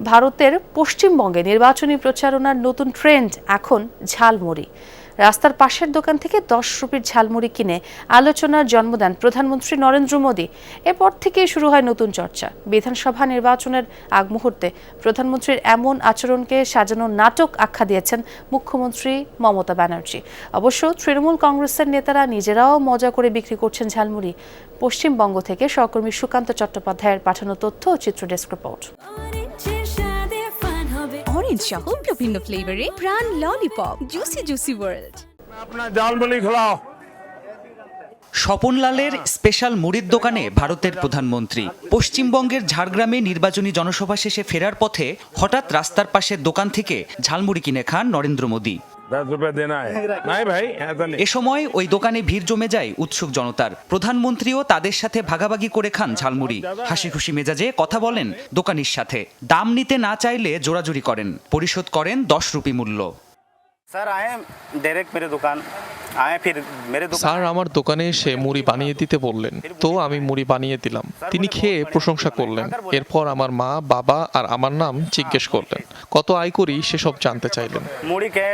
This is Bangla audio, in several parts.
ভারতের পশ্চিমবঙ্গে নির্বাচনী প্রচারণার নতুন ট্রেন্ড এখন ঝালমুড়ি। রাস্তার পাশের দোকান থেকে 10 রুপির ঝালমুড়ি কিনে আলোচনার জন্ম দেন প্রধানমন্ত্রী নরেন্দ্র মোদী। এরপর থেকেই শুরু হয় নতুন চর্চা। বিধানসভা নির্বাচনের আগ মুহূর্তে প্রধানমন্ত্রীর এমন আচরণকে সাজানো নাটক আখ্যা দিয়েছেন মুখ্যমন্ত্রী মমতা ব্যানার্জি। অবশ্য তৃণমূল কংগ্রেসের নেতারা নিজেরাও মজা করে বিক্রি করছেন ঝালমুড়ি। পশ্চিমবঙ্গ থেকে সহকর্মী সুকান্ত চট্টোপাধ্যায়ের পাঠানো তথ্য ও চিত্র ডেস্ক রিপোর্ট। অরেঞ্জ সহ বিভিন্ন ফ্লেভারে প্রাণ ললিপপ, জুসি জুসি ওয়ার্ল্ড। আপনার ঝালমুড়ি খাও। স্বপনলালের স্পেশাল মুড়ির দোকানে ভারতের প্রধানমন্ত্রী পশ্চিমবঙ্গের ঝাড়গ্রামে নির্বাচনী জনসভা শেষে ফেরার পথে হঠাৎ রাস্তার পাশের দোকান থেকে ঝালমুড়ি কিনে খান নরেন্দ্র মোদী। এ সময় ওই দোকানে ভিড় জমে যায় উৎসুক জনতার। প্রধানমন্ত্রীও তাদের সাথে ভাগাভাগি করে খান ঝালমুড়ি। হাসি খুশি মেজাজে কথা বলেন দোকানির সাথে। দাম নিতে না চাইলে জোরাজুরি করেন। পরিশোধ করেন 10 রুপি মূল্য। স্যার আমার দোকানে এসে মুড়ি বানিয়ে দিতে বললেন, তো আমি মুড়ি বানিয়ে দিলাম। তিনি খেয়ে প্রশংসা করলেন। এরপর আমার মা, বাবা আর আমার নাম জিজ্ঞেস করলেন। কত আয় করি সেসব জানতে চাইলেন। মুড়ি কে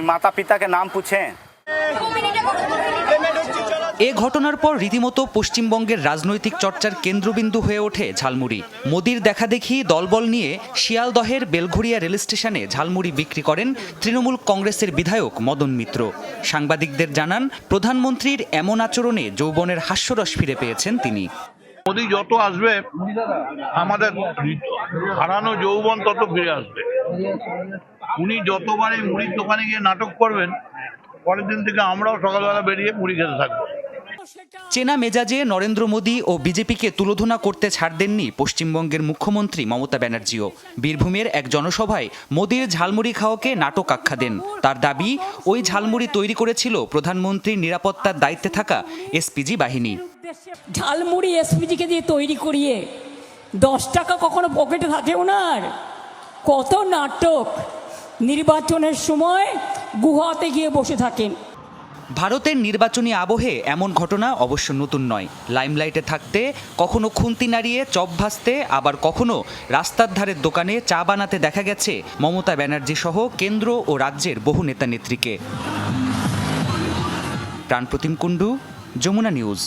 মাতা পিতাকে নাম পুছে। এ ঘটনার পর রীতিমতো পশ্চিমবঙ্গের রাজনৈতিক চর্চার কেন্দ্রবিন্দু হয়ে ওঠে ঝালমুড়ি। মোদির দেখাদেখি দলবল নিয়ে শিয়ালদহের বেলঘরিয়া রেল স্টেশনে ঝালমুড়ি বিক্রি করেন তৃণমূল কংগ্রেসের বিধায়ক মদন মিত্র। সাংবাদিকদের জানান, প্রধানমন্ত্রীর এমন আচরণে যৌবনের হাস্যরস ফিরে পেয়েছেন তিনি। মোদি যত আসবে আমাদের হারানো যৌবন তত ফিরে আসবে। উনি যতবার এই মুড়ির দোকানে গিয়ে নাটক করবেন, পরের দিন থেকে আমরাও সকালবেলা বেরিয়ে মুড়ি খেতে থাকবো। চেনা মেজাজে নরেন্দ্র মোদী ও বিজেপিকে তুলোধনা করতে ছাড় দেননি পশ্চিমবঙ্গের মুখ্যমন্ত্রী মমতা ব্যানার্জিও। বীরভূমের এক জনসভায় মোদীর ঝালমুড়ি খাওয়াকে নাটক আখ্যা দেন। তার দাবি, ওই ঝালমুড়ি তৈরি করেছিল প্রধানমন্ত্রীর নিরাপত্তার দায়িত্বে থাকা এসপিজি বাহিনী। ঝালমুড়ি এসপিজিকে দিয়ে তৈরি করিয়ে 10 টাকা কখনো পকেটে থাকে ওনার। কত নাটক! নির্বাচনের সময় গুহাতে গিয়ে বসে থাকেন। ভারতের নির্বাচনী আবহে এমন ঘটনা অবশ্য নতুন নয়। লাইমলাইটে থাকতে কখনো খুন্তি নাড়িয়ে চপ ভাজতে, আবার কখনো রাস্তার ধারের দোকানে চা বানাতে দেখা গেছে মমতা ব্যানার্জি সহ কেন্দ্র ও রাজ্যের বহু নেতা নেত্রীকে। প্রাণপ্রতিম কুণ্ডু, যমুনা নিউজ।